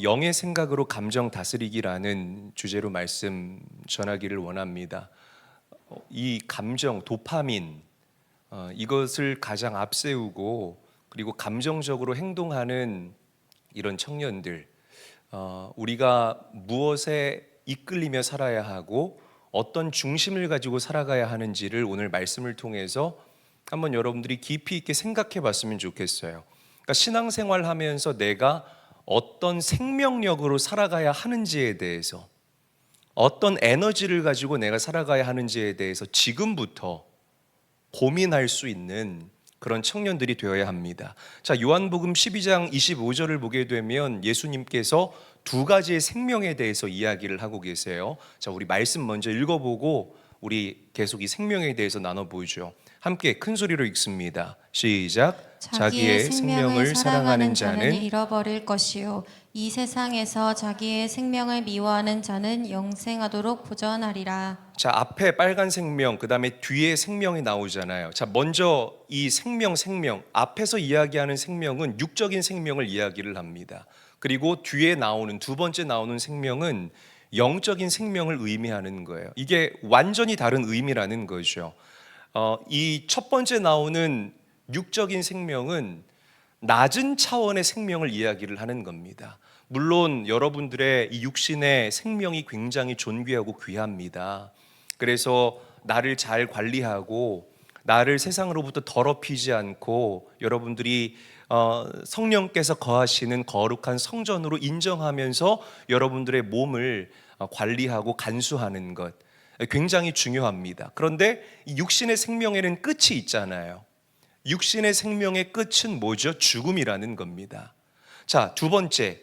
영의 생각으로 감정 다스리기라는 주제로 말씀 전하기를 원합니다. 이 감정, 도파민, 이것을 가장 앞세우고 그리고 감정적으로 행동하는 이런 청년들, 우리가 무엇에 이끌리며 살아야 하고 어떤 중심을 가지고 살아가야 하는지를 오늘 말씀을 통해서 한번 여러분들이 깊이 있게 생각해 봤으면 좋겠어요. 그러니까 신앙생활 하면서 내가 어떤 생명력으로 살아가야 하는지에 대해서, 어떤 에너지를 가지고 내가 살아가야 하는지에 대해서 지금부터 고민할 수 있는 그런 청년들이 되어야 합니다. 자, 요한복음 12장 25절을 보게 되면 예수님께서 두 가지의 생명에 대해서 이야기를 하고 계세요. 자, 우리 말씀 먼저 읽어보고 우리 계속 이 생명에 대해서 나눠보죠. 함께 큰 소리로 읽습니다. 시작. 자기의 생명을 사랑하는 자는 잃어버릴 것이요 이 세상에서 자기의 생명을 미워하는 자는 영생하도록 보전하리라. 자, 앞에 빨간 생명, 그 다음에 뒤에 생명이 나오잖아요. 자, 먼저 이 생명, 앞에서 이야기하는 생명은 육적인 생명을 이야기를 합니다. 그리고 뒤에 나오는 두 번째 나오는 생명은 영적인 생명을 의미하는 거예요. 이게 완전히 다른 의미라는 거죠. 이 첫 번째 나오는 육적인 생명은 낮은 차원의 생명을 이야기를 하는 겁니다. 물론 여러분들의 이 육신의 생명이 굉장히 존귀하고 귀합니다. 그래서 나를 잘 관리하고 나를 세상으로부터 더럽히지 않고 여러분들이 성령께서 거하시는 거룩한 성전으로 인정하면서 여러분들의 몸을 관리하고 간수하는 것 굉장히 중요합니다. 그런데 이 육신의 생명에는 끝이 있잖아요. 육신의 생명의 끝은 뭐죠? 죽음이라는 겁니다. 자, 두 번째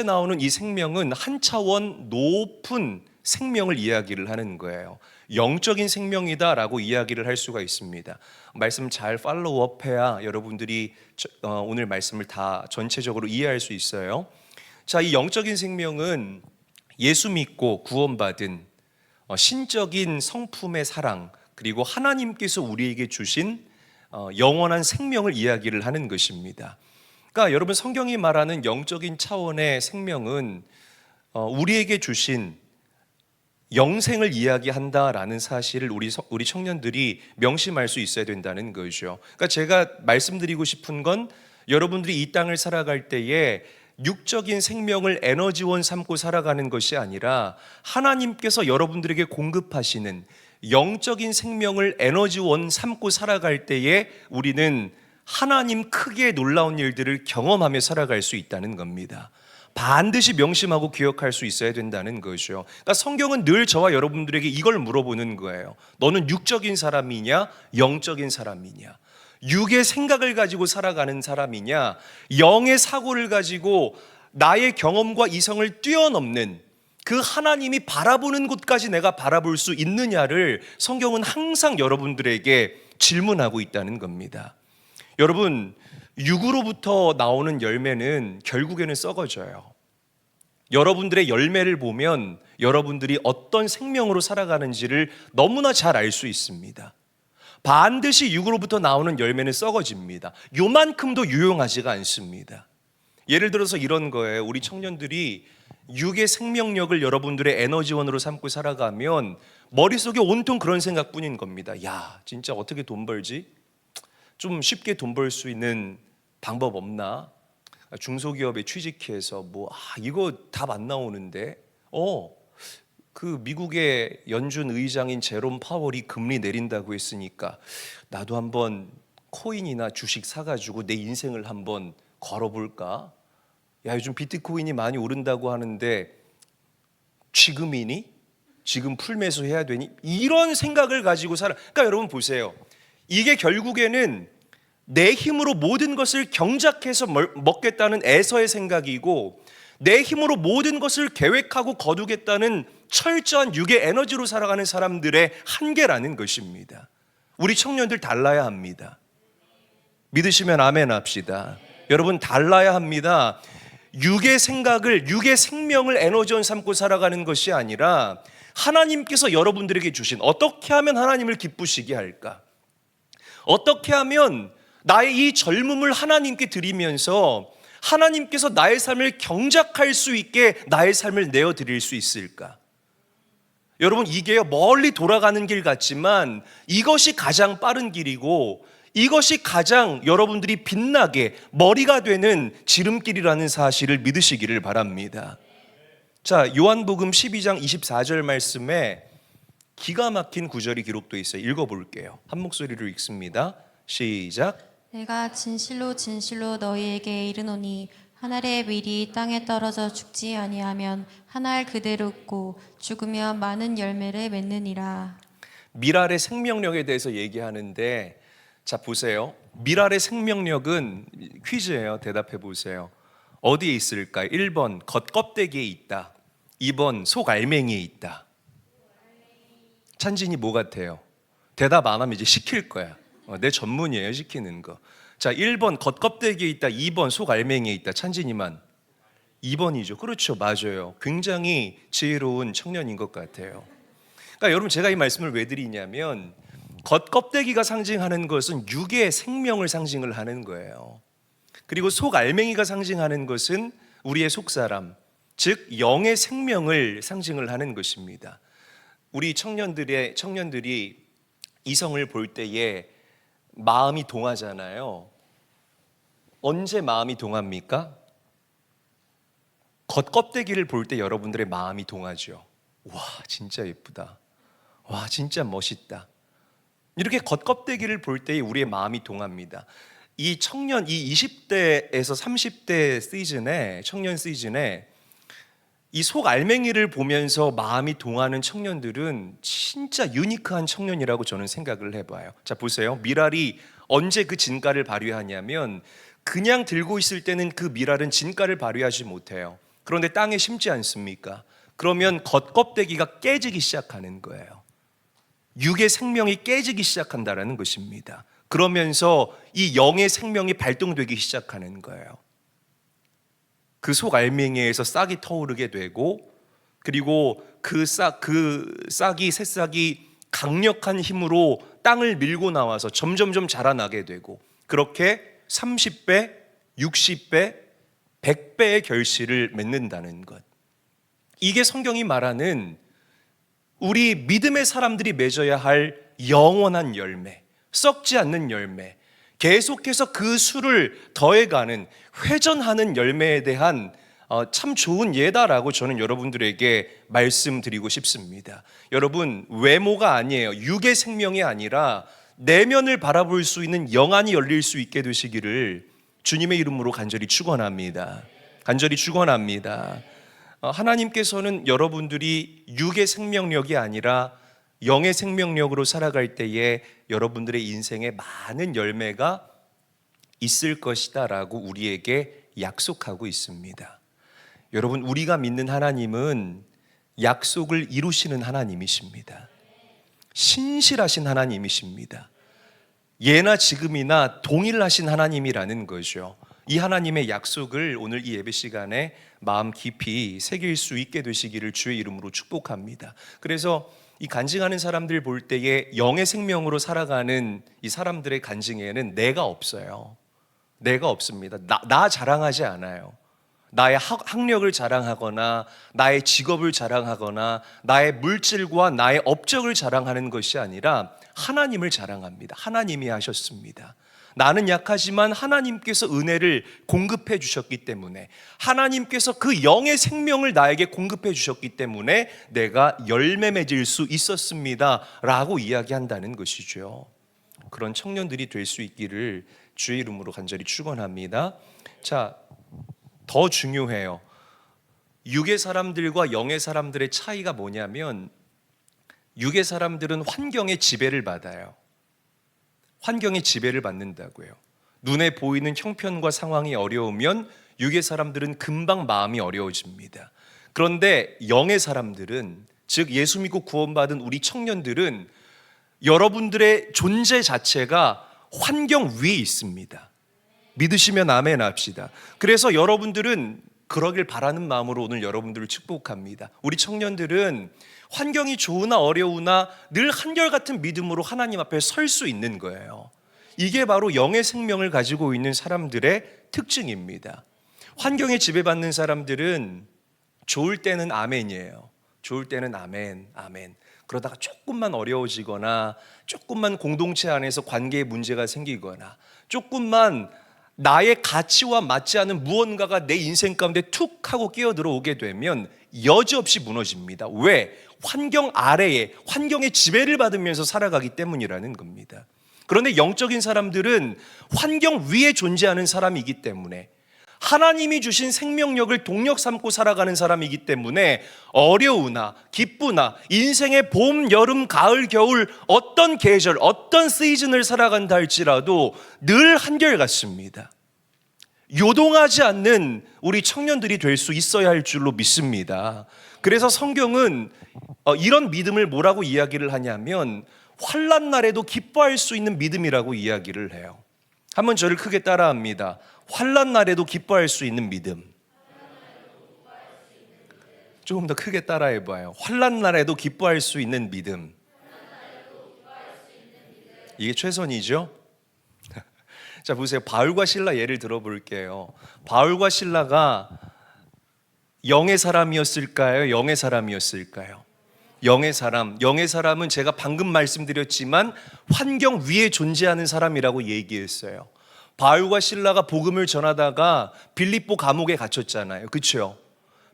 나오는 이 생명은 한 차원 높은 생명을 이야기를 하는 거예요. 영적인 생명이다라고 이야기를 할 수가 있습니다. 말씀 잘 팔로우업해야 여러분들이 오늘 말씀을 다 전체적으로 이해할 수 있어요. 자, 이 영적인 생명은 예수 믿고 구원받은 신적인 성품의 사랑, 그리고 하나님께서 우리에게 주신 영원한 생명을 이야기를 하는 것입니다. 그러니까 여러분, 성경이 말하는 영적인 차원의 생명은 우리에게 주신 영생을 이야기한다라는 사실을 우리 청년들이 명심할 수 있어야 된다는 거죠. 그러니까 제가 말씀드리고 싶은 건 여러분들이 이 땅을 살아갈 때에 육적인 생명을 에너지원 삼고 살아가는 것이 아니라 하나님께서 여러분들에게 공급하시는 영적인 생명을 에너지원 삼고 살아갈 때에 우리는 하나님 크게 놀라운 일들을 경험하며 살아갈 수 있다는 겁니다. 반드시 명심하고 기억할 수 있어야 된다는 거죠. 그러니까 성경은 늘 저와 여러분들에게 이걸 물어보는 거예요. 너는 육적인 사람이냐, 영적인 사람이냐? 육의 생각을 가지고 살아가는 사람이냐, 영의 사고를 가지고 나의 경험과 이성을 뛰어넘는 그 하나님이 바라보는 곳까지 내가 바라볼 수 있느냐를 성경은 항상 여러분들에게 질문하고 있다는 겁니다. 여러분, 육으로부터 나오는 열매는 결국에는 썩어져요. 여러분들의 열매를 보면 여러분들이 어떤 생명으로 살아가는지를 너무나 잘 알 수 있습니다. 반드시 육으로부터 나오는 열매는 썩어집니다. 요만큼도 유용하지가 않습니다. 예를 들어서 이런 거예요. 우리 청년들이 육의 생명력을 여러분들의 에너지원으로 삼고 살아가면 머릿속에 온통 그런 생각뿐인 겁니다. 야, 진짜 어떻게 돈 벌지? 좀 쉽게 돈 벌 수 있는 방법 없나? 중소기업에 취직해서 이거 답 안 나오는데 그 미국의 연준 의장인 제롬 파월이 금리 내린다고 했으니까 나도 한번 코인이나 주식 사가지고 내 인생을 한번 걸어볼까? 야, 요즘 비트코인이 많이 오른다고 하는데 지금이니? 지금 풀매수해야 되니? 이런 생각을 가지고 그러니까 여러분 보세요. 이게 결국에는 내 힘으로 모든 것을 경작해서 먹겠다는 에서의 생각이고, 내 힘으로 모든 것을 계획하고 거두겠다는 철저한 육의 에너지로 살아가는 사람들의 한계라는 것입니다. 우리 청년들 달라야 합니다. 믿으시면 아멘 합시다. 여러분, 달라야 합니다. 육의 생각을, 육의 생명을 에너지원 삼고 살아가는 것이 아니라 하나님께서 여러분들에게 주신, 어떻게 하면 하나님을 기쁘시게 할까? 어떻게 하면 나의 이 젊음을 하나님께 드리면서 하나님께서 나의 삶을 경작할 수 있게 나의 삶을 내어드릴 수 있을까? 여러분, 이게 멀리 돌아가는 길 같지만 이것이 가장 빠른 길이고 이것이 가장 여러분들이 빛나게 머리가 되는 지름길이라는 사실을 믿으시기를 바랍니다. 자, 요한복음 12장 24절 말씀에 기가 막힌 구절이 기록되어 있어요. 읽어볼게요. 한 목소리로 읽습니다. 시작. 내가 진실로 진실로 너희에게 이르노니 한 알의 밀이 땅에 떨어져 죽지 아니하면 한 알 그대로 있고 죽으면 많은 열매를 맺느니라. 밀알의 생명력에 대해서 얘기하는데, 자 보세요. 밀알의 생명력은 퀴즈예요. 대답해 보세요. 어디에 있을까요? 1번 겉껍데기에 있다. 2번 속알맹이에 있다. 찬진이 뭐 같아요? 대답 안 하면 이제 시킬 거야. 내 전문이에요, 시키는 거. 자, 1번 겉껍데기에 있다. 2번 속알맹이에 있다. 찬진이만 2번이죠. 그렇죠, 맞아요. 굉장히 지혜로운 청년인 것 같아요. 그러니까 여러분, 제가 이 말씀을 왜 드리냐면 겉껍데기가 상징하는 것은 육의 생명을 상징을 하는 거예요. 그리고 속알맹이가 상징하는 것은 우리의 속사람, 즉 영의 생명을 상징을 하는 것입니다. 우리 청년들이 이성을 볼 때에 마음이 동하잖아요. 언제 마음이 동합니까? 겉껍데기를 볼 때 여러분들의 마음이 동하죠. 와, 진짜 예쁘다. 와, 진짜 멋있다. 이렇게 겉껍데기를 볼 때 우리의 마음이 동합니다. 이 20대에서 30대 시즌에, 청년 시즌에 이 속알맹이를 보면서 마음이 동하는 청년들은 진짜 유니크한 청년이라고 저는 생각을 해봐요. 자, 보세요. 밀알이 언제 그 진가를 발휘하냐면 그냥 들고 있을 때는 그 밀알은 진가를 발휘하지 못해요. 그런데 땅에 심지 않습니까? 그러면 겉껍데기가 깨지기 시작하는 거예요. 육의 생명이 깨지기 시작한다는 것입니다. 그러면서 이 영의 생명이 발동되기 시작하는 거예요. 그 속알맹이에서 싹이 터오르게 되고, 그리고 그 새싹이 강력한 힘으로 땅을 밀고 나와서 점점점 자라나게 되고, 그렇게 30배, 60배, 100배의 결실을 맺는다는 것. 이게 성경이 말하는 우리 믿음의 사람들이 맺어야 할 영원한 열매, 썩지 않는 열매, 계속해서 그 수를 더해가는, 회전하는 열매에 대한 참 좋은 예다라고 저는 여러분들에게 말씀드리고 싶습니다. 여러분, 외모가 아니에요. 육의 생명이 아니라 내면을 바라볼 수 있는 영안이 열릴 수 있게 되시기를 주님의 이름으로 간절히 축원합니다. 간절히 축원합니다. 하나님께서는 여러분들이 육의 생명력이 아니라 영의 생명력으로 살아갈 때에 여러분들의 인생에 많은 열매가 있을 것이다 라고 우리에게 약속하고 있습니다. 여러분, 우리가 믿는 하나님은 약속을 이루시는 하나님이십니다. 신실하신 하나님이십니다. 예나 지금이나 동일하신 하나님이라는 거죠. 이 하나님의 약속을 오늘 이 예배 시간에 마음 깊이 새길 수 있게 되시기를 주의 이름으로 축복합니다. 그래서 이 간증하는 사람들 볼 때에 영의 생명으로 살아가는 이 사람들의 간증에는 내가 없어요. 내가 없습니다. 나 자랑하지 않아요. 나의 학력을 자랑하거나 나의 직업을 자랑하거나 나의 물질과 나의 업적을 자랑하는 것이 아니라 하나님을 자랑합니다. 하나님이 하셨습니다. 나는 약하지만 하나님께서 은혜를 공급해 주셨기 때문에, 하나님께서 그 영의 생명을 나에게 공급해 주셨기 때문에 내가 열매 맺을 수 있었습니다 라고 이야기한다는 것이죠. 그런 청년들이 될 수 있기를 주의 이름으로 간절히 축원합니다. 자, 더 중요해요. 육의 사람들과 영의 사람들의 차이가 뭐냐면, 육의 사람들은 환경의 지배를 받아요. 환경의 지배를 받는다고요. 눈에 보이는 형편과 상황이 어려우면 육의 사람들은 금방 마음이 어려워집니다. 그런데 영의 사람들은, 즉 예수 믿고 구원받은 우리 청년들은 여러분들의 존재 자체가 환경 위에 있습니다. 믿으시면 아멘 합시다. 그래서 여러분들은 그러길 바라는 마음으로 오늘 여러분들을 축복합니다. 우리 청년들은 환경이 좋으나 어려우나 늘 한결같은 믿음으로 하나님 앞에 설 수 있는 거예요. 이게 바로 영의 생명을 가지고 있는 사람들의 특징입니다. 환경에 지배받는 사람들은 좋을 때는 아멘이에요. 좋을 때는 아멘, 아멘. 그러다가 조금만 어려워지거나 조금만 공동체 안에서 관계에 문제가 생기거나 조금만 나의 가치와 맞지 않은 무언가가 내 인생 가운데 툭 하고 끼어들어오게 되면 여지없이 무너집니다. 왜? 환경 아래에, 환경의 지배를 받으면서 살아가기 때문이라는 겁니다. 그런데 영적인 사람들은 환경 위에 존재하는 사람이기 때문에, 하나님이 주신 생명력을 동력 삼고 살아가는 사람이기 때문에 어려우나 기쁘나 인생의 봄, 여름, 가을, 겨울 어떤 계절, 어떤 시즌을 살아간다 할지라도 늘 한결같습니다. 요동하지 않는 우리 청년들이 될 수 있어야 할 줄로 믿습니다. 그래서 성경은 이런 믿음을 뭐라고 이야기를 하냐면 환난 날에도 기뻐할 수 있는 믿음이라고 이야기를 해요. 한번 저를 크게 따라합니다. 환난 날에도 기뻐할 수 있는 믿음. 조금 더 크게 따라해봐요. 환난 날에도 기뻐할 수 있는 믿음. 이게 최선이죠? 자, 보세요. 바울과 실라 예를 들어볼게요. 바울과 실라가 영의 사람이었을까요? 영의 사람이었을까요? 영의 사람. 영의 사람은 제가 방금 말씀드렸지만 환경 위에 존재하는 사람이라고 얘기했어요. 바울과 실라가 복음을 전하다가 빌립보 감옥에 갇혔잖아요. 그렇죠?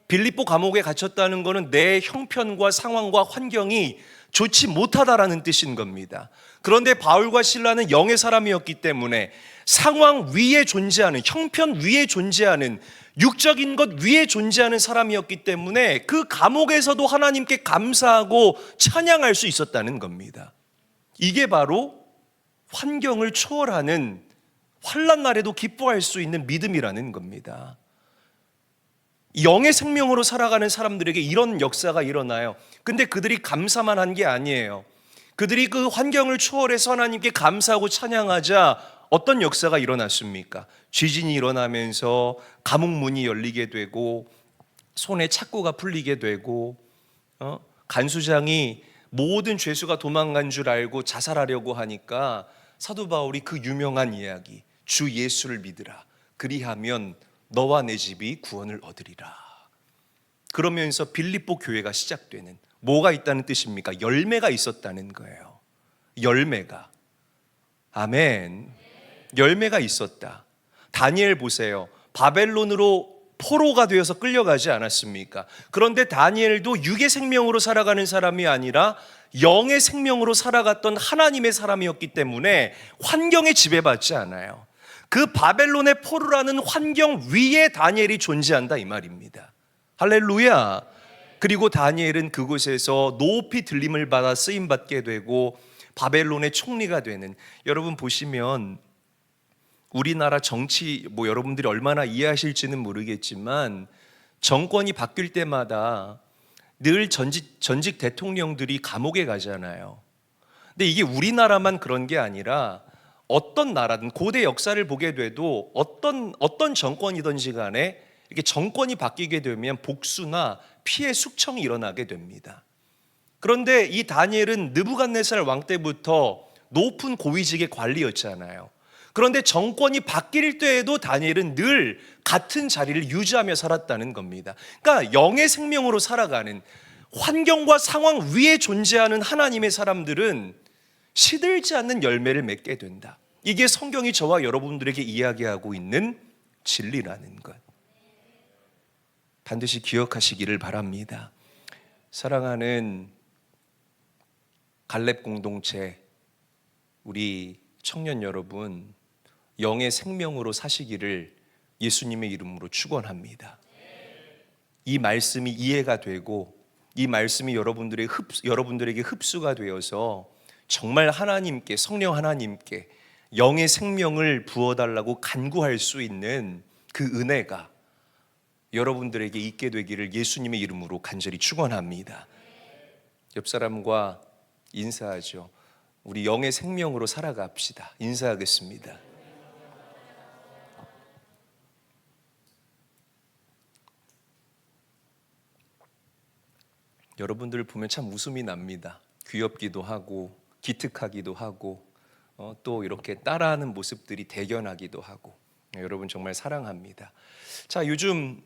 빌립보 감옥에 갇혔다는 것은 내 형편과 상황과 환경이 좋지 못하다라는 뜻인 겁니다. 그런데 바울과 실라는 영의 사람이었기 때문에 상황 위에 존재하는, 형편 위에 존재하는, 육적인 것 위에 존재하는 사람이었기 때문에 그 감옥에서도 하나님께 감사하고 찬양할 수 있었다는 겁니다. 이게 바로 환경을 초월하는, 환난 날에도 기뻐할 수 있는 믿음이라는 겁니다. 영의 생명으로 살아가는 사람들에게 이런 역사가 일어나요. 근데 그들이 감사만 한 게 아니에요. 그들이 그 환경을 초월해서 하나님께 감사하고 찬양하자 어떤 역사가 일어났습니까? 지진이 일어나면서 감옥 문이 열리게 되고 손에 착고가 풀리게 되고 간수장이 모든 죄수가 도망간 줄 알고 자살하려고 하니까 사도 바울이 그 유명한 이야기, 주 예수를 믿으라. 그리하면 너와 내 집이 구원을 얻으리라. 그러면서 빌립보 교회가 시작되는, 뭐가 있다는 뜻입니까? 열매가 있었다는 거예요. 열매가. 아멘. 열매가 있었다. 다니엘 보세요. 바벨론으로 포로가 되어서 끌려가지 않았습니까? 그런데 다니엘도 육의 생명으로 살아가는 사람이 아니라 영의 생명으로 살아갔던 하나님의 사람이었기 때문에 환경에 지배받지 않아요. 그 바벨론의 포로라는 환경 위에 다니엘이 존재한다 이 말입니다. 할렐루야. 그리고 다니엘은 그곳에서 높이 들림을 받아 쓰임받게 되고 바벨론의 총리가 되는, 여러분 보시면 우리나라 정치 여러분들이 얼마나 이해하실지는 모르겠지만 정권이 바뀔 때마다 늘 전직 대통령들이 감옥에 가잖아요. 근데 이게 우리나라만 그런 게 아니라 어떤 나라든 고대 역사를 보게 돼도 어떤 정권이든지 간에 이렇게 정권이 바뀌게 되면 복수나 피해 숙청이 일어나게 됩니다. 그런데 이 다니엘은 느부갓네살 왕 때부터 높은 고위직의 관리였잖아요. 그런데 정권이 바뀔 때에도 다니엘은 늘 같은 자리를 유지하며 살았다는 겁니다. 그러니까 영의 생명으로 살아가는, 환경과 상황 위에 존재하는 하나님의 사람들은 시들지 않는 열매를 맺게 된다. 이게 성경이 저와 여러분들에게 이야기하고 있는 진리라는 것. 반드시 기억하시기를 바랍니다. 사랑하는 갈렙 공동체, 우리 청년 여러분, 영의 생명으로 사시기를 예수님의 이름으로 축원합니다. 이 말씀이 이해가 되고 이 말씀이 여러분들에게 흡수가 되어서 정말 하나님께, 성령 하나님께 영의 생명을 부어달라고 간구할 수 있는 그 은혜가 여러분들에게 있게 되기를 예수님의 이름으로 간절히 축원합니다. 옆 사람과 인사하죠. 우리 영의 생명으로 살아갑시다. 인사하겠습니다. 여러분들을 보면 참 웃음이 납니다. 귀엽기도 하고 기특하기도 하고 또 이렇게 따라하는 모습들이 대견하기도 하고, 여러분 정말 사랑합니다. 자, 요즘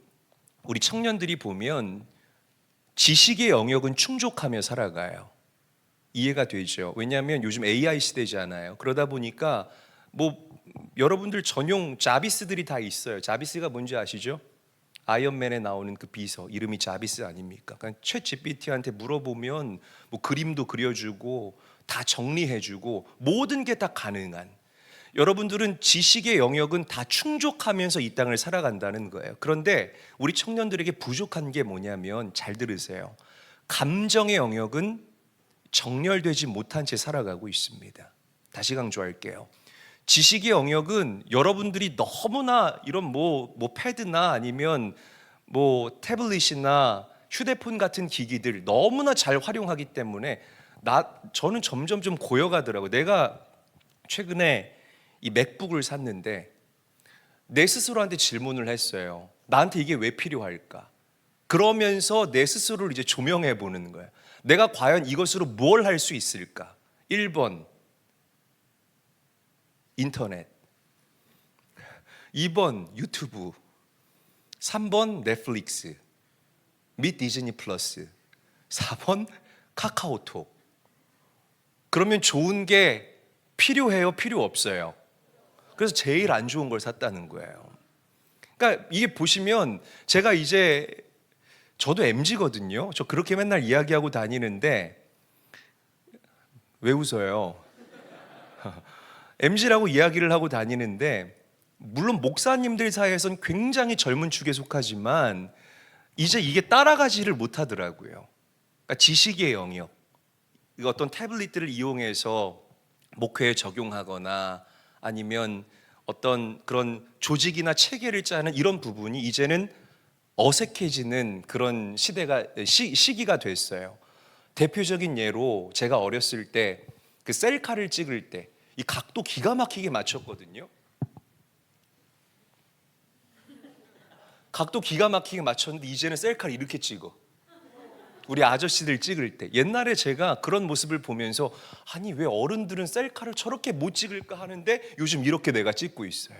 우리 청년들이 보면 지식의 영역은 충족하며 살아가요. 이해가 되죠. 왜냐하면 요즘 AI 시대잖아요. 그러다 보니까 여러분들 전용 자비스들이 다 있어요. 자비스가 뭔지 아시죠? 아이언맨에 나오는 그 비서 이름이 자비스 아닙니까? 그러니까 챗 GPT한테 물어보면 그림도 그려주고 다 정리해주고 모든 게 다 가능한, 여러분들은 지식의 영역은 다 충족하면서 이 땅을 살아간다는 거예요. 그런데 우리 청년들에게 부족한 게 뭐냐면, 잘 들으세요, 감정의 영역은 정렬되지 못한 채 살아가고 있습니다. 다시 강조할게요. 지식의 영역은 여러분들이 너무나 이런 패드나 아니면 태블릿이나 휴대폰 같은 기기들 너무나 잘 활용하기 때문에 저는 점점 좀 고여가더라고요. 내가 최근에 이 맥북을 샀는데 내 스스로한테 질문을 했어요. 나한테 이게 왜 필요할까? 그러면서 내 스스로를 이제 조명해 보는 거예요. 내가 과연 이것으로 뭘 할 수 있을까? 1번 인터넷, 2번 유튜브, 3번 넷플릭스 및 디즈니 플러스, 4번 카카오톡. 그러면 좋은 게 필요해요? 필요 없어요? 그래서 제일 안 좋은 걸 샀다는 거예요. 그러니까 이게 보시면 저도 MZ거든요. 저 그렇게 맨날 이야기하고 다니는데 왜 웃어요? MZ라고 이야기를 하고 다니는데 물론 목사님들 사이에서는 굉장히 젊은 축에 속하지만 이제 이게 따라가지를 못하더라고요. 그러니까 지식의 영역, 어떤 태블릿들을 이용해서 목회에 적용하거나 아니면 어떤 그런 조직이나 체계를 짜는 이런 부분이 이제는 어색해지는 그런 시기가 됐어요. 대표적인 예로 제가 어렸을 때 그 셀카를 찍을 때 이 각도 기가 막히게 맞췄거든요. 각도 기가 막히게 맞췄는데 이제는 셀카를 이렇게 찍어. 우리 아저씨들 찍을 때. 옛날에 제가 그런 모습을 보면서 아니 왜 어른들은 셀카를 저렇게 못 찍을까 하는데 요즘 이렇게 내가 찍고 있어요.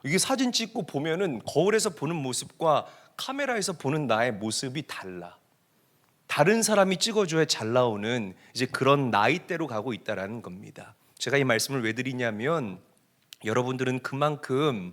이게 사진 찍고 보면은 거울에서 보는 모습과 카메라에서 보는 나의 모습이 달라. 다른 사람이 찍어줘야 잘 나오는 이제 그런 나이대로 가고 있다라는 겁니다. 제가 이 말씀을 왜 드리냐면 여러분들은 그만큼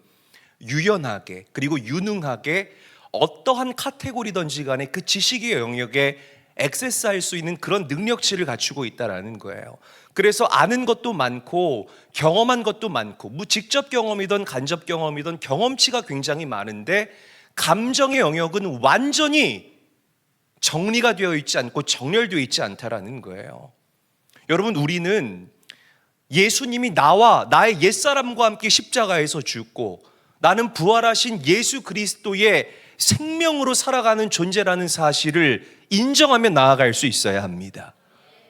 유연하게 그리고 유능하게 어떠한 카테고리든지 간에 그 지식의 영역에 액세스할 수 있는 그런 능력치를 갖추고 있다라는 거예요. 그래서 아는 것도 많고 경험한 것도 많고 직접 경험이든 간접 경험이든 경험치가 굉장히 많은데 감정의 영역은 완전히 정리가 되어 있지 않고 정렬되어 있지 않다라는 거예요. 여러분, 우리는 예수님이 나와 나의 옛사람과 함께 십자가에서 죽고 나는 부활하신 예수 그리스도의 생명으로 살아가는 존재라는 사실을 인정하며 나아갈 수 있어야 합니다.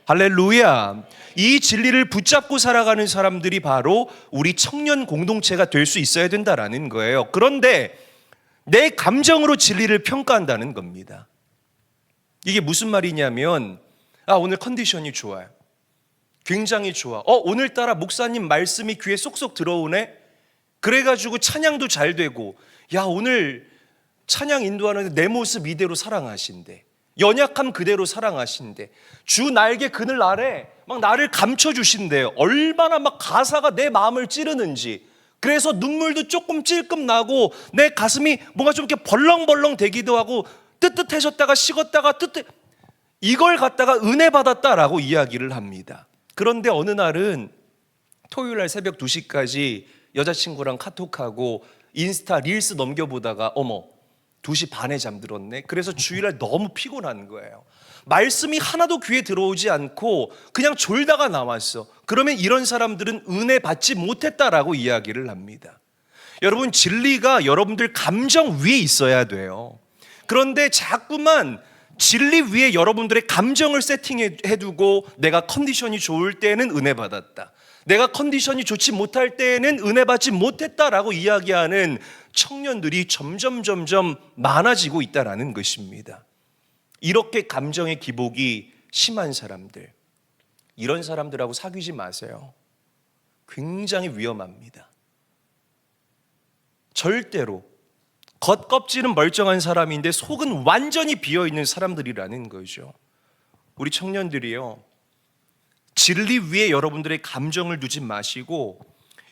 할렐루야. 이 진리를 붙잡고 살아가는 사람들이 바로 우리 청년 공동체가 될 수 있어야 된다라는 거예요. 그런데 내 감정으로 진리를 평가한다는 겁니다. 이게 무슨 말이냐면 오늘 컨디션이 좋아요. 굉장히 좋아. 오늘따라 목사님 말씀이 귀에 쏙쏙 들어오네. 그래가지고 찬양도 잘 되고, 오늘 찬양 인도하는데 내 모습 이대로 사랑하신대. 연약함 그대로 사랑하신대. 주 날개 그늘 아래 막 나를 감춰주신대요. 얼마나 막 가사가 내 마음을 찌르는지. 그래서 눈물도 조금 찔끔 나고 내 가슴이 뭔가 좀 이렇게 벌렁벌렁 되기도 하고 뜨뜻해졌다가 식었다가 이걸 갖다가 은혜 받았다라고 이야기를 합니다. 그런데 어느 날은 토요일 날 새벽 2시까지 여자친구랑 카톡하고 인스타 릴스 넘겨보다가 2시 반에 잠들었네. 그래서 주일날 너무 피곤한 거예요. 말씀이 하나도 귀에 들어오지 않고 그냥 졸다가 나왔어. 그러면 이런 사람들은 은혜 받지 못했다라고 이야기를 합니다. 여러분, 진리가 여러분들 감정 위에 있어야 돼요. 그런데 자꾸만 진리 위에 여러분들의 감정을 세팅해두고 내가 컨디션이 좋을 때는 은혜 받았다, 내가 컨디션이 좋지 못할 때에는 은혜 받지 못했다라고 이야기하는 청년들이 점점 많아지고 있다라는 것입니다. 이렇게 감정의 기복이 심한 사람들, 이런 사람들하고 사귀지 마세요. 굉장히 위험합니다. 절대로. 겉껍질은 멀쩡한 사람인데 속은 완전히 비어있는 사람들이라는 거죠. 우리 청년들이요, 진리 위에 여러분들의 감정을 두지 마시고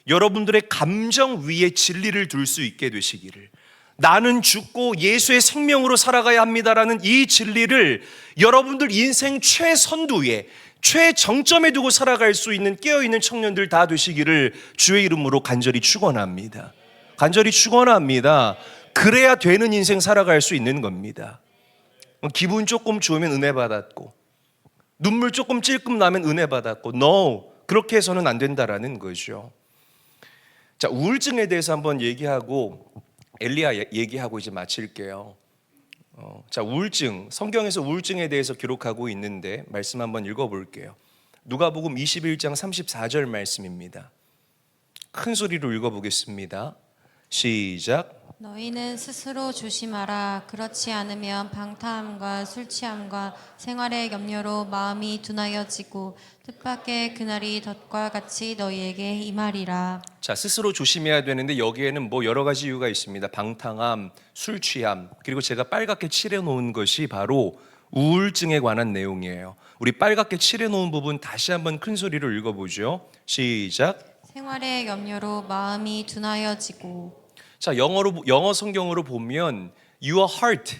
여러분들의 감정 위에 진리를 둘 수 있게 되시기를, 나는 죽고 예수의 생명으로 살아가야 합니다라는 이 진리를 여러분들 인생 최선두에, 최정점에 두고 살아갈 수 있는 깨어있는 청년들 다 되시기를 주의 이름으로 간절히 축원합니다. 간절히 축원합니다. 그래야 되는 인생 살아갈 수 있는 겁니다. 기분 조금 좋으면 은혜 받았고, 눈물 조금 찔끔 나면 은혜 받았고, no, 그렇게 해서는 안 된다라는 거죠. 자, 우울증에 대해서 한번 얘기하고 엘리야 얘기하고 이제 마칠게요. 자, 우울증, 성경에서 우울증에 대해서 기록하고 있는데 말씀 한번 읽어볼게요. 누가복음 21장 34절 말씀입니다. 큰 소리로 읽어보겠습니다. 시작. 너희는 스스로 조심하라. 그렇지 않으면 방탕함과 술 취함과 생활의 염려로 마음이 둔하여지고 뜻밖의 그날이 덫과 같이 너희에게 임하리라. 자, 스스로 조심해야 되는데 여기에는 뭐 여러 가지 이유가 있습니다. 방탕함, 술 취함, 그리고 제가 빨갛게 칠해놓은 것이 바로 우울증에 관한 내용이에요. 우리 빨갛게 칠해놓은 부분 다시 한번 큰 소리로 읽어보죠. 시작. 생활의 염려로 마음이 둔하여지고. 자, 영어 성경으로 보면 Your heart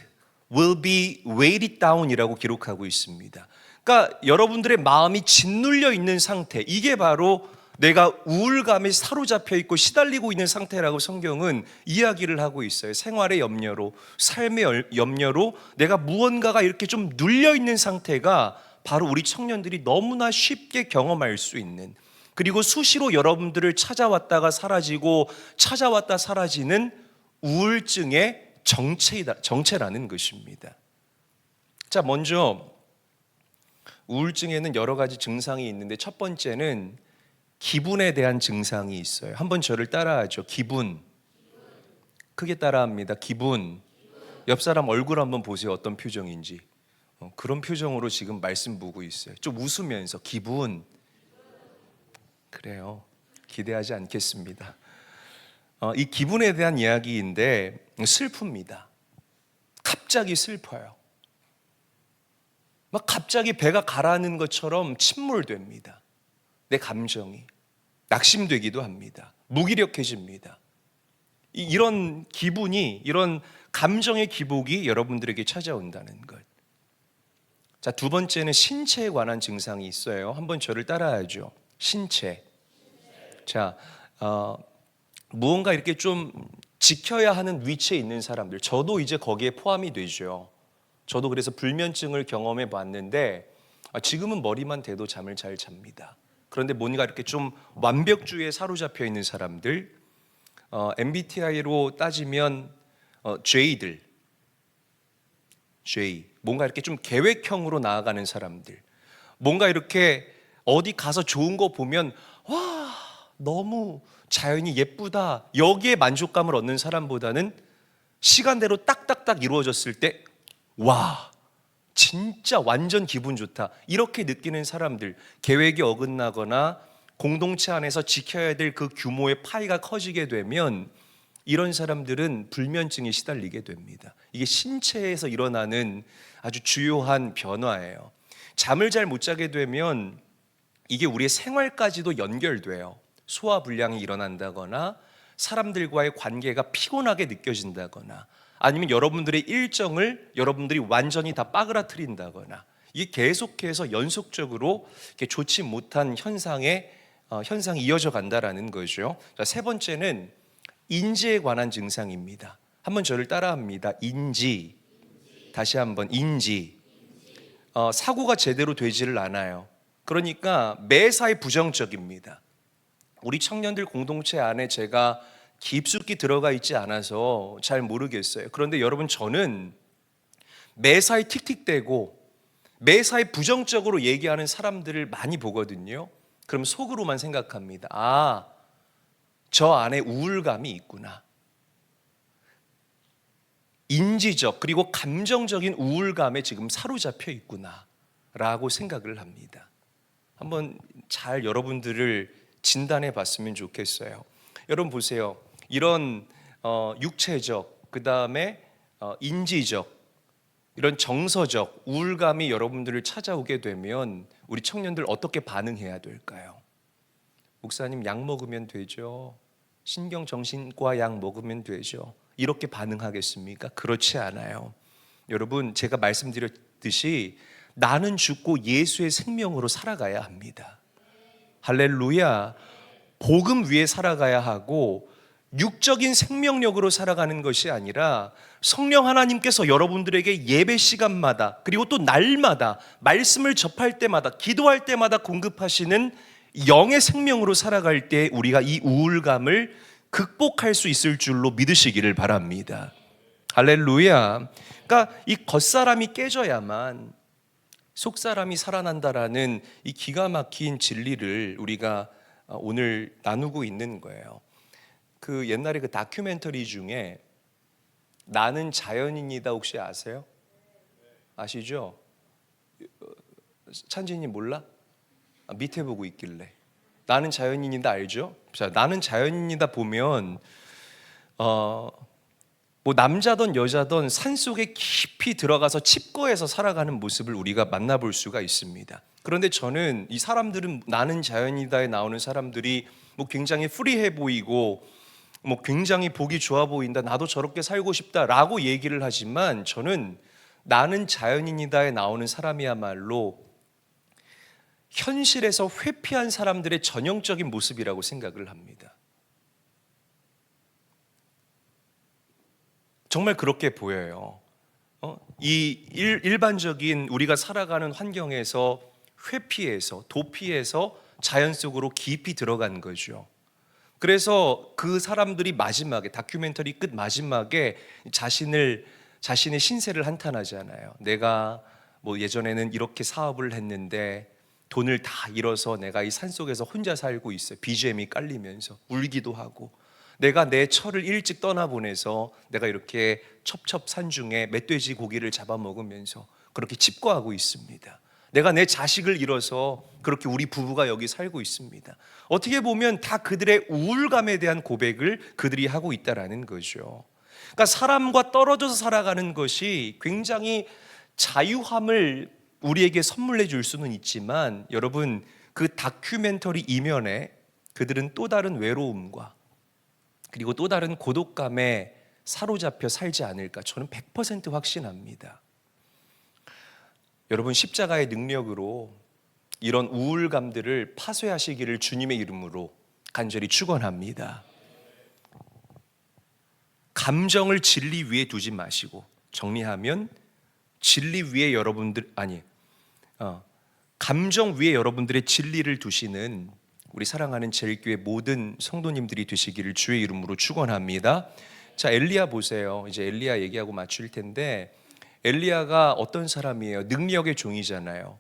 will be weighted down이라고 기록하고 있습니다. 그러니까 여러분들의 마음이 짓눌려 있는 상태, 이게 바로 내가 우울감에 사로잡혀 있고 시달리고 있는 상태라고 성경은 이야기를 하고 있어요. 생활의 염려로, 삶의 염려로 내가 무언가가 이렇게 좀 눌려 있는 상태가 바로 우리 청년들이 너무나 쉽게 경험할 수 있는, 그리고 수시로 여러분들을 찾아왔다가 사라지고 찾아왔다 사라지는 우울증의 정체라는 것입니다. 자, 먼저 우울증에는 여러 가지 증상이 있는데 첫 번째는 기분에 대한 증상이 있어요. 한번 저를 따라하죠. 기분. 크게 따라합니다. 기분. 옆 사람 얼굴 한번 보세요. 어떤 표정인지. 그런 표정으로 지금 말씀 보고 있어요. 좀 웃으면서 기분. 그래요. 기대하지 않겠습니다. 이 기분에 대한 이야기인데 슬픕니다. 갑자기 슬퍼요. 막 갑자기 배가 가라앉는 것처럼 침몰됩니다. 내 감정이 낙심되기도 합니다. 무기력해집니다. 이런 기분이, 이런 감정의 기복이 여러분들에게 찾아온다는 것. 자, 두 번째는 신체에 관한 증상이 있어요. 한번 저를 따라하죠. 신체. 자, 무언가 이렇게 좀 지켜야 하는 위치에 있는 사람들, 저도 이제 거기에 포함이 되죠. 저도 그래서 불면증을 경험해 봤는데 지금은 머리만 대도 잠을 잘 잡니다. 그런데 뭔가 이렇게 좀 완벽주의에 사로잡혀 있는 사람들, MBTI로 따지면 J들, J, 뭔가 이렇게 좀 계획형으로 나아가는 사람들, 뭔가 이렇게 어디 가서 좋은 거 보면 와, 너무 자연이 예쁘다, 여기에 만족감을 얻는 사람보다는 시간대로 딱딱딱 이루어졌을 때 와, 진짜 완전 기분 좋다, 이렇게 느끼는 사람들, 계획이 어긋나거나 공동체 안에서 지켜야 될 그 규모의 파이가 커지게 되면 이런 사람들은 불면증에 시달리게 됩니다. 이게 신체에서 일어나는 아주 주요한 변화예요. 잠을 잘 못 자게 되면 이게 우리의 생활까지도 연결돼요. 소화불량이 일어난다거나 사람들과의 관계가 피곤하게 느껴진다거나 아니면 여러분들의 일정을 여러분들이 완전히 다 빠그라뜨린다거나, 이게 계속해서 연속적으로 이렇게 좋지 못한 현상이 이어져 간다라는 거죠. 자, 세 번째는 인지에 관한 증상입니다. 한번 저를 따라합니다. 인지. 다시 한번 인지. 사고가 제대로 되지를 않아요. 그러니까 매사에 부정적입니다. 우리 청년들 공동체 안에 제가 깊숙이 들어가 있지 않아서 잘 모르겠어요. 그런데 여러분, 저는 매사에 틱틱대고 매사에 부정적으로 얘기하는 사람들을 많이 보거든요. 그럼 속으로만 생각합니다. 아, 저 안에 우울감이 있구나. 인지적 그리고 감정적인 우울감에 지금 사로잡혀 있구나 라고 생각을 합니다. 한번 잘 여러분들을 진단해 봤으면 좋겠어요. 여러분 보세요. 이런 육체적, 그 다음에 인지적, 이런 정서적 우울감이 여러분들을 찾아오게 되면 우리 청년들 어떻게 반응해야 될까요? 목사님, 약 먹으면 되죠. 신경정신과 약 먹으면 되죠. 이렇게 반응하겠습니까? 그렇지 않아요. 여러분, 제가 말씀드렸듯이 나는 죽고 예수의 생명으로 살아가야 합니다. 할렐루야. 복음 위에 살아가야 하고 육적인 생명력으로 살아가는 것이 아니라 성령 하나님께서 여러분들에게 예배 시간마다, 그리고 또 날마다 말씀을 접할 때마다, 기도할 때마다 공급하시는 영의 생명으로 살아갈 때 우리가 이 우울감을 극복할 수 있을 줄로 믿으시기를 바랍니다. 할렐루야. 그러니까 이 겉사람이 깨져야만 속사람이 살아난다라는 이 기가 막힌 진리를 우리가 오늘 나누고 있는 거예요. 그 옛날에 그 다큐멘터리 중에 나는 자연인이다 혹시 아세요? 아시죠? 찬진님 몰라? 밑에 보고 있길래. 나는 자연인이다 알죠? 자, 나는 자연인이다 보면 뭐 남자든 여자든 산속에 깊이 들어가서 칩거해서 살아가는 모습을 우리가 만나볼 수가 있습니다. 그런데 저는 이 사람들은 나는 자연이다에 나오는 사람들이 뭐 굉장히 프리해 보이고 뭐 굉장히 보기 좋아 보인다, 나도 저렇게 살고 싶다라고 얘기를 하지만 저는 나는 자연인이다에 나오는 사람이야말로 현실에서 회피한 사람들의 전형적인 모습이라고 생각을 합니다. 정말 그렇게 보여요. 이 일반적인 우리가 살아가는 환경에서 회피해서 도피해서 자연 속으로 깊이 들어간 거죠. 그래서 그 사람들이 마지막에 다큐멘터리 끝 마지막에 자신의 신세를 한탄하잖아요. 내가 뭐 예전에는 이렇게 사업을 했는데 돈을 다 잃어서 내가 이 산속에서 혼자 살고 있어요. BGM이 깔리면서 울기도 하고, 내가 내 처를 일찍 떠나보내서 내가 이렇게 첩첩산중에 멧돼지 고기를 잡아먹으면서 그렇게 칩거하고 있습니다. 내가 내 자식을 잃어서 그렇게 우리 부부가 여기 살고 있습니다. 어떻게 보면 다 그들의 우울감에 대한 고백을 그들이 하고 있다라는 거죠. 그러니까 사람과 떨어져서 살아가는 것이 굉장히 자유함을 우리에게 선물해 줄 수는 있지만, 여러분, 그 다큐멘터리 이면에 그들은 또 다른 외로움과 그리고 또 다른 고독감에 사로잡혀 살지 않을까 저는 100% 확신합니다. 여러분, 십자가의 능력으로 이런 우울감들을 파쇄하시기를 주님의 이름으로 간절히 축원합니다. 감정을 진리 위에 두지 마시고, 정리하면 진리 위에 감정 위에 여러분들의 진리를 두시는 우리 사랑하는 제일교회 모든 성도님들이 되시기를 주의 이름으로 축원합니다. 자, 엘리야 보세요. 이제 엘리야 얘기하고 맞출 텐데, 엘리야가 어떤 사람이에요? 능력의 종이잖아요.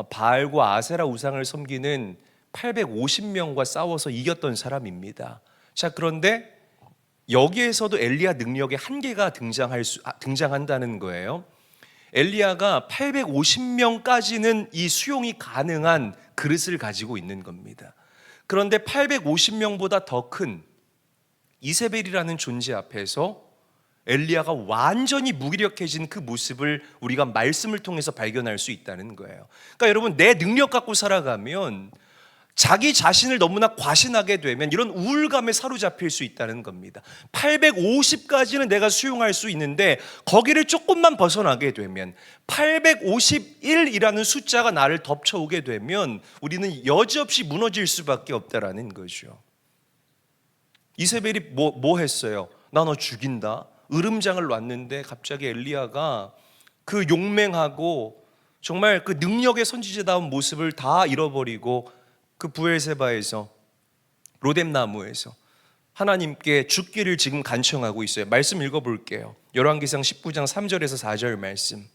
바알과 아세라 우상을 섬기는 850명과 싸워서 이겼던 사람입니다. 자, 그런데 여기에서도 엘리야 능력의 한계가 등장한다는 거예요. 엘리야가 850명까지는 이 수용이 가능한 그릇을 가지고 있는 겁니다. 그런데 850명보다 더 큰 이세벨이라는 존재 앞에서 엘리야가 완전히 무기력해진 그 모습을 우리가 말씀을 통해서 발견할 수 있다는 거예요. 그러니까 여러분, 내 능력 갖고 살아가면 자기 자신을 너무나 과신하게 되면 이런 우울감에 사로잡힐 수 있다는 겁니다. 850까지는 내가 수용할 수 있는데 거기를 조금만 벗어나게 되면 851이라는 숫자가 나를 덮쳐오게 되면 우리는 여지없이 무너질 수밖에 없다라는 거죠. 이세벨이 뭐 했어요? 나 너 죽인다. 으름장을 놨는데 갑자기 엘리야가 그 용맹하고 정말 그 능력의 선지자다운 모습을 다 잃어버리고 그 부엘세바에서 로뎀나무에서 하나님께 죽기를 지금 간청하고 있어요. 말씀 읽어볼게요. 열왕기상 19장 3절에서 4절 말씀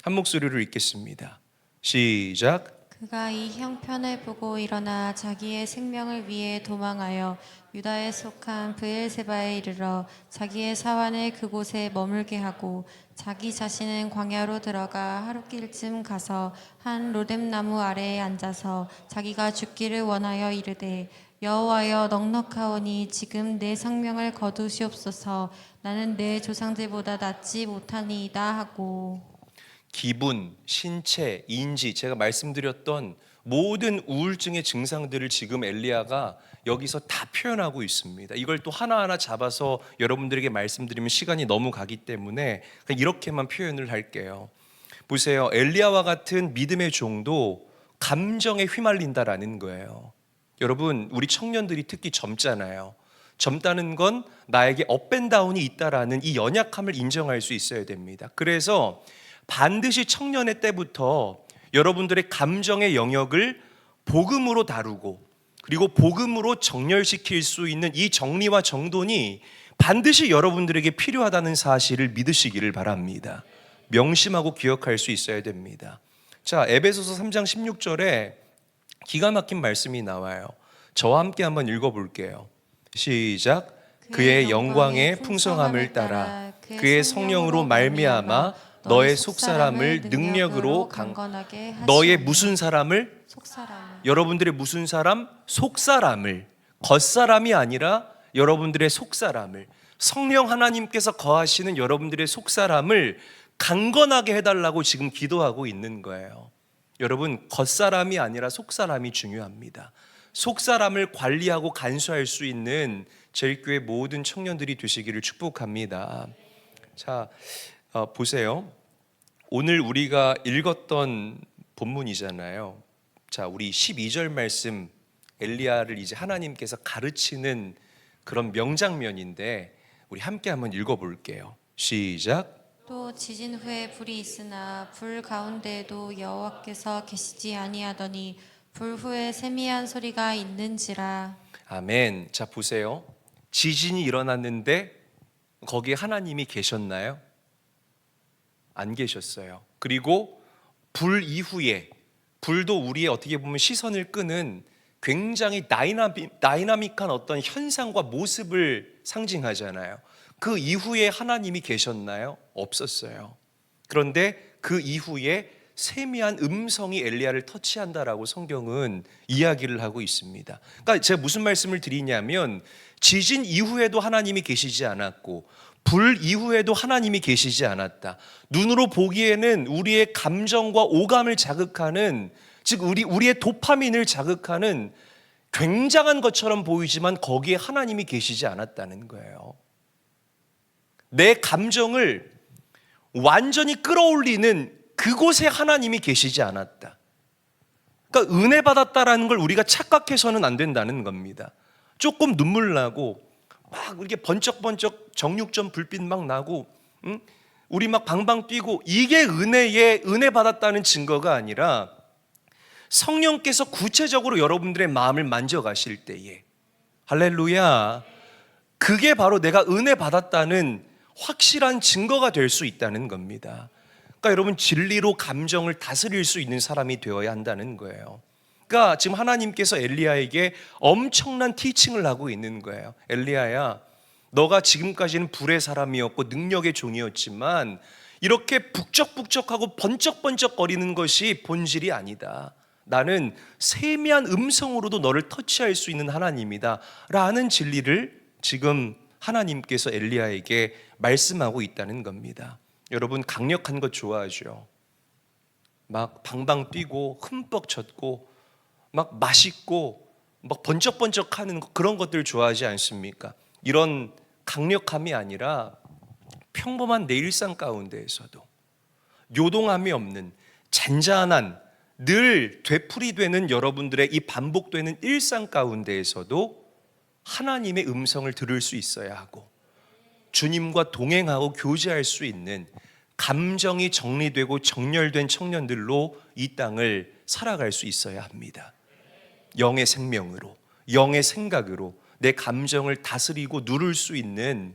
한 목소리로 읽겠습니다. 시작. 그가 이 형편을 보고 일어나 자기의 생명을 위해 도망하여 유다에 속한 브엘세바에 이르러 자기의 사환을 그곳에 머물게 하고 자기 자신은 광야로 들어가 하룻길쯤 가서 한 로뎀나무 아래에 앉아서 자기가 죽기를 원하여 이르되 여호와여 넉넉하오니 지금 내 생명을 거두시옵소서. 나는 내 조상들보다 낫지 못하니이다 하고. 기분, 신체, 인지, 제가 말씀드렸던 모든 우울증의 증상들을 지금 엘리야가 여기서 다 표현하고 있습니다. 이걸 또 하나하나 잡아서 여러분들에게 말씀드리면 시간이 너무 가기 때문에 그냥 이렇게만 표현을 할게요. 보세요. 엘리야와 같은 믿음의 종도 감정에 휘말린다라는 거예요. 여러분, 우리 청년들이 특히 젊잖아요. 젊다는 건 나에게 업앤다운이 있다라는 이 연약함을 인정할 수 있어야 됩니다. 그래서 반드시 청년의 때부터 여러분들의 감정의 영역을 복음으로 다루고 그리고 복음으로 정렬시킬 수 있는 이 정리와 정돈이 반드시 여러분들에게 필요하다는 사실을 믿으시기를 바랍니다. 명심하고 기억할 수 있어야 됩니다. 자, 에베소서 3장 16절에 기가 막힌 말씀이 나와요. 저와 함께 한번 읽어볼게요. 시작. 그의 영광의 풍성함을 따라 그의 성령으로 말미암아 너의 속사람을 능력으로 강건하게 하시오니. 너의 무슨 사람을? 속사람을. 여러분들의 무슨 사람? 속사람을. 겉사람이 아니라 여러분들의 속사람을, 성령 하나님께서 거하시는 여러분들의 속사람을 강건하게 해달라고 지금 기도하고 있는 거예요. 여러분, 겉사람이 아니라 속사람이 중요합니다. 속사람을 관리하고 간수할 수 있는 제일교회 모든 청년들이 되시기를 축복합니다. 자, 보세요. 오늘 우리가 읽었던 본문이잖아요. 자, 우리 12절 말씀, 엘리야를 이제 하나님께서 가르치는 그런 명장면인데 우리 함께 한번 읽어볼게요. 시작. 또 지진 후에 불이 있으나 불 가운데에도 여호와께서 계시지 아니하더니 불 후에 세미한 소리가 있는지라. 아멘. 자, 보세요. 지진이 일어났는데 거기에 하나님이 계셨나요? 안 계셨어요. 그리고 불 이후에, 불도 우리의 어떻게 보면 시선을 끄는 굉장히 다이나믹한 어떤 현상과 모습을 상징하잖아요. 그 이후에 하나님이 계셨나요? 없었어요. 그런데 그 이후에 세미한 음성이 엘리야를 터치한다라고 성경은 이야기를 하고 있습니다. 그러니까 제가 무슨 말씀을 드리냐면, 지진 이후에도 하나님이 계시지 않았고 불 이후에도 하나님이 계시지 않았다. 눈으로 보기에는 우리의 감정과 오감을 자극하는, 즉 우리의 도파민을 자극하는 굉장한 것처럼 보이지만 거기에 하나님이 계시지 않았다는 거예요. 내 감정을 완전히 끌어올리는 그곳에 하나님이 계시지 않았다. 그러니까 은혜 받았다라는 걸 우리가 착각해서는 안 된다는 겁니다. 조금 눈물 나고 막 이렇게 번쩍번쩍 정육점 불빛 막 나고, 우리 막 방방 뛰고, 이게 은혜 받았다는 증거가 아니라 성령께서 구체적으로 여러분들의 마음을 만져가실 때에, 할렐루야, 그게 바로 내가 은혜 받았다는 확실한 증거가 될 수 있다는 겁니다. 그러니까 여러분, 진리로 감정을 다스릴 수 있는 사람이 되어야 한다는 거예요. 그러니까 지금 하나님께서 엘리야에게 엄청난 티칭을 하고 있는 거예요. 엘리야야, 너가 지금까지는 불의 사람이었고 능력의 종이었지만 이렇게 북적북적하고 번쩍번쩍거리는 것이 본질이 아니다. 나는 세미한 음성으로도 너를 터치할 수 있는 하나님이다 라는 진리를 지금 하나님께서 엘리야에게 말씀하고 있다는 겁니다. 여러분, 강력한 것 좋아하죠? 막 방방 뛰고 흠뻑 젖고 막 맛있고 막 번쩍번쩍하는 그런 것들 좋아하지 않습니까? 이런 강력함이 아니라 평범한 내 일상 가운데에서도 요동함이 없는 잔잔한, 늘 되풀이되는 여러분들의 이 반복되는 일상 가운데에서도 하나님의 음성을 들을 수 있어야 하고, 주님과 동행하고 교제할 수 있는 감정이 정리되고 정렬된 청년들로 이 땅을 살아갈 수 있어야 합니다. 영의 생명으로, 영의 생각으로 내 감정을 다스리고 누를 수 있는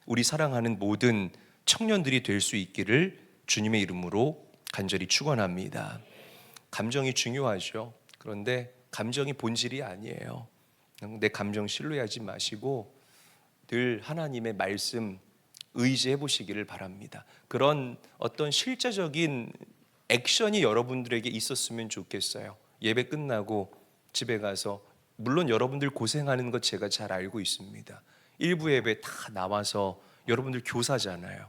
우리 사랑하는 모든 청년들이 될 수 있기를 주님의 이름으로 간절히 축원합니다. 감정이 중요하죠. 그런데 감정이 본질이 아니에요. 내 감정 신뢰하지 마시고 늘 하나님의 말씀 의지해 보시기를 바랍니다. 그런 어떤 실제적인 액션이 여러분들에게 있었으면 좋겠어요. 예배 끝나고 집에 가서 물론 여러분들 고생하는 것 제가 잘 알고 있습니다. 일부 예배 다 나와서 여러분들 교사잖아요.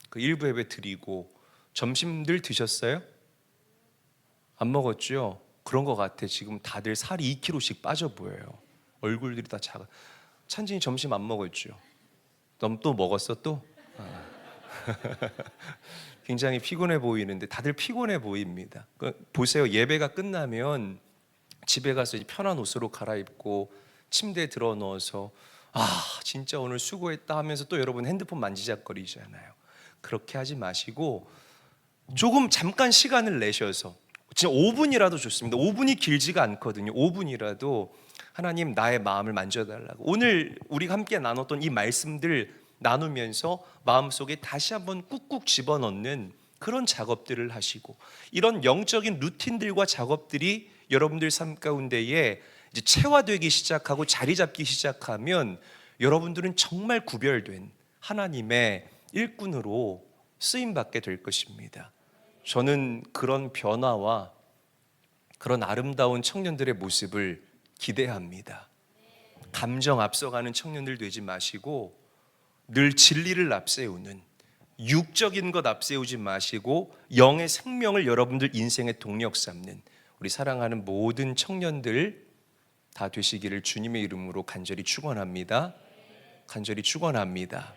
그 일부 예배 드리고 점심들 드셨어요? 안 먹었죠? 그런 것 같아. 지금 다들 살이 2kg씩 빠져 보여요. 얼굴들이 다 작아. 찬진이 점심 안 먹었죠? 넌 또 먹었어 또? 굉장히 피곤해 보이는데 다들 피곤해 보입니다. 보세요. 예배가 끝나면 집에 가서 편한 옷으로 갈아입고 침대에 들어 누워서 진짜 오늘 수고했다 하면서 또 여러분 핸드폰 만지작거리잖아요. 그렇게 하지 마시고 조금 잠깐 시간을 내셔서 진짜 5분이라도 좋습니다. 5분이 길지가 않거든요. 5분이라도 하나님 나의 마음을 만져달라고. 오늘 우리가 함께 나눴던 이 말씀들 나누면서 마음속에 다시 한번 꾹꾹 집어넣는 그런 작업들을 하시고, 이런 영적인 루틴들과 작업들이 여러분들 삶 가운데에 이제 체화되기 시작하고 자리 잡기 시작하면 여러분들은 정말 구별된 하나님의 일꾼으로 쓰임받게 될 것입니다. 저는 그런 변화와 그런 아름다운 청년들의 모습을 기대합니다. 감정 앞서가는 청년들 되지 마시고 늘 진리를 앞세우는, 육적인 것 앞세우지 마시고 영의 생명을 여러분들 인생의 동력 삼는 우리 사랑하는 모든 청년들 다 되시기를 주님의 이름으로 간절히 축원합니다. 간절히 축원합니다.